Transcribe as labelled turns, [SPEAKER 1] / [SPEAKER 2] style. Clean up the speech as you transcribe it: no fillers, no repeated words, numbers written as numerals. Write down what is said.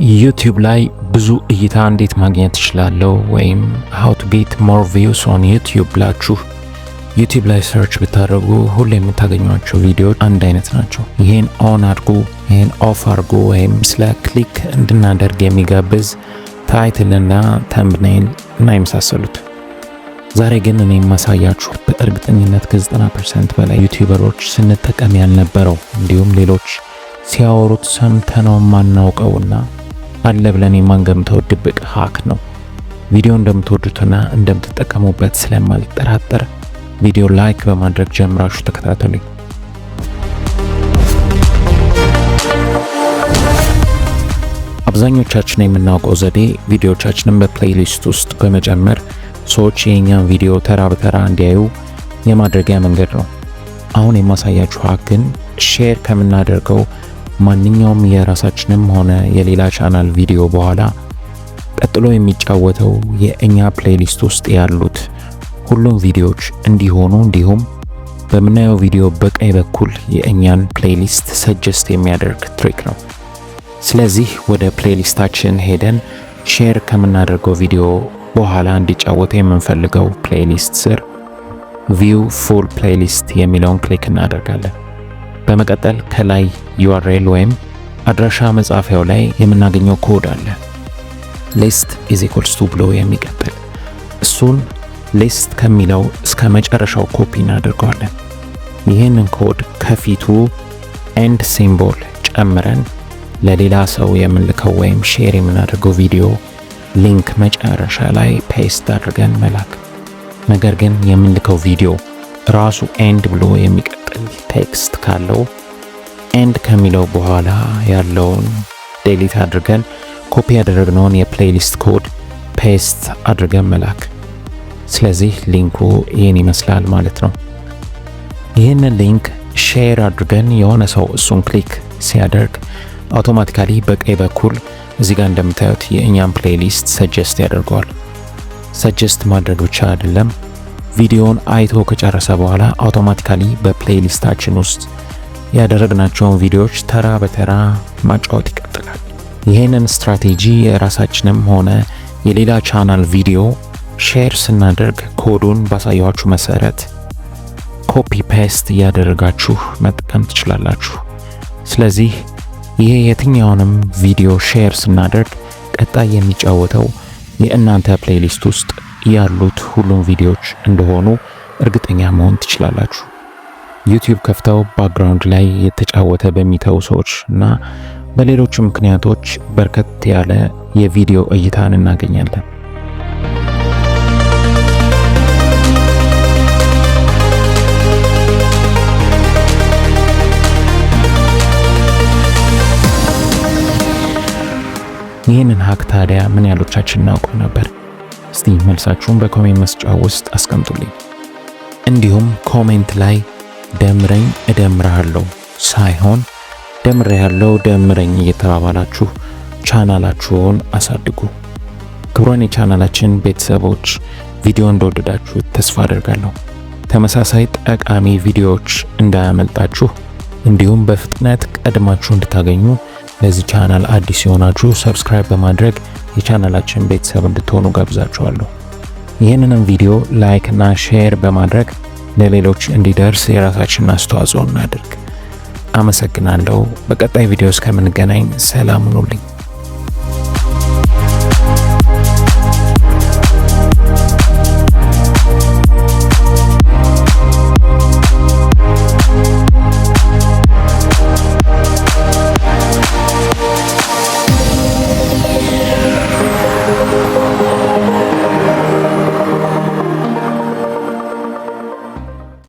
[SPEAKER 1] ዩቲዩብ ላይ ብዙ እይታ እንዴት ማግኘት እችላለሁ ወይም how to get more views on YouTube ብላችሁ ዩቲዩብ ላይ ሰርች ብታደርጉ ሁሌ የምታገኟቸው ቪዲዮዎች አንድ አይነት ናቸው። ይሄን ኦን አድርጉ፣ ይሄን ኦፍ አድርጉ ወይም ስለ ክሊክ እንድናደርግ የሚጋብዝ ታይትልና ተምብኔል እና የመሳሰሉት። ዛሬ ግን እኔ የማሳያችሁ በእርግጠኝነት ከ90% በላይ ዩቲዩበሮች ስንጠቀም ያልነበረው እንዲሁም ሌሎች ሲያወሩት ሰምተነው የማናውቀውና አለ ብለን የማንገምተው ድብቅ ሃክ ነው። ቪዲዮ እንደምትወዱትና እንደምትጠቀሙበት ስለማልጠራጠር ቪዲዮ ላይክ በማድረግ ጀምራችሁ ተከታተሉኝ። አብዛኞቻችን የምናውቀው ዘዴ ቪዲዮቻችንን በፕሌሊስት ውስጥ በመጨመር ሰዎች የኛን ቪዲዮ ተራ በተራ እንዲያዩ የማድረጊያ መንገድ ነው። አሁን የማሳያችሁ ሃክ ግን ሼር ከምናደርገው ማንኛውም የራሳችንም ሆነ የሌላ ቻናል ቪዲዮ በኋላ ቀጥሎ የሚጫወተው የእኛ ፕሌሊስት ውስጥ ያሉት ሁሉም ቪዲዮዎች እንዲሆኑ እንዲሁም በምናየው ቪዲዮ በቀኝ በኩል የእኛን ፕሌሊስት ሰጀስት የሚያደርግ ትሪክ ነው። ስለዚህ ወደ ፕሌሊስታችን ሄደን ሼር ከምናደርገው ቪዲዮ በኋላ እንዲጫወት የምንፈልገው ፕሌሊስት ስር ቪው ፉል ፕሌሊስት የሚለውን ክሊክ እናደርጋለን። በመቀጠል ከላይ URL ወይም አድራሻ መጻፊያው ላይ የምናገኘው ኮድ አለ። ሊስት = ብሎ የሚቀጥል እሱን ሊስት ከሚለው እስከ መጨረሻው ኮፒ እናደርገዋለን። ይህንን ኮድ ከፊቱ ኤንድ ሲምቦል ጨምረን ለሌላ ሰው የምንልከው ወይም ሼር የምናደርገው ቪዲዮ ሊንክ መጨረሻ ላይ ፔስት አድርገን መላክ። ነገር ግን የምንልከው ቪዲዮ ራሱ ኤንድ ብሎ የሚቀጥል ቴክስት ካለው ኤንድ ከሚለው በኋላ ያለውን ዴሊት አድርገን ኮፒ ያደረግነውን የፕሌሊስት ኮድ ፔስት አድርገን መላክ። ስለዚህ ሊንኩ ይህን ይመስላል ማለት ነው። ይህንን ሊንክ ሼር አድርገን የሆነ ሰው እሱን ክሊክ ሲያደርግ አውቶማቲካሊ በቀኝ በኩል እዚህ ጋር እንደምታዩት የእኛን ፕሌሊስት ሰጀስት ያደርገዋል። ሰጀስት ማድረግ ብቻ አይደለም፣ ቪዲዮውን አይቶ ከጨረሰ በኋላ አውቶማቲካሊ በፕሌሊስታችን ውስጥ ያደረግናቸውን ቪዲዮዎች ተራ በተራ ማጫወት ይቀጥላል። ይህንን ስትራቴጂ የራሳችንም ሆነ የሌላ ቻናል ቪዲዮ ሼር ስናደርግ ኮዱን ባሳያችሁ መሰረት ኮፒ ፔስት እያደረጋችሁ መጠቀም ትችላላችሁ። ስለዚህ ይሄ የትኛውንም ቪዲዮ ሼር ስናደርግ ቀጣይ የሚጫወተው የእናንተ ፕሌሊስት ውስጥ ያሉት ሁሉም ቪዲዮዎች እንደሆኑ እርግጠኛ መሆን ትችላላችሁ። ዩቲዩብ ከፍተው ባክግራውንድ ላይ የተጫወተ በሚተው ሰዎች እና በሌሎች ምክንያቶች በርከት ያለ የቪዲዮ እይታን እናገኛለን። ይህንን ሃክ ታዲያ ምን ያህሎቻችን እናውቀው ነበር? እስቲ መልሳችሁን በኮሜንት መስጫ ውስጥ አስቀምጡልኝ። እንዲሁም ኮሜንት ላይ ደምረኝ እደምራለሁ ሳይሆን ደምሬያለሁ ደምረኝ እየተባባላችሁ ቻናላችሁን አሳድጉ። ክቡራን የቻናላችን ቤተሰቦች ቪዲዮ እንደወደዳችሁ ተስፋ አደርጋለሁ። ተመሳሳይ ጠቃሚ ቪዲዮዎች እንዳያመልጣችሁ እንዲሁም በፍጥነት ቀድማችሁ እንድታገኙ ለዚህ ቻናል አዲስ የሆናችሁ ሰብስክራይብ በማድረግ የቻናላችን ቤተሰብ እንድትሆኑ ጋብዛችኋለሁ። ይህንንም ቪዲዮ ላይክ እና ሼር በማድረግ ለሌሎች እንዲደርስ የራሳችንን አስተዋጽኦ እናድርግ። አመሰግናለሁ። በቀጣይ ቪዲዮ እስከምንገናኝ ሰላም ሁኑልኝ።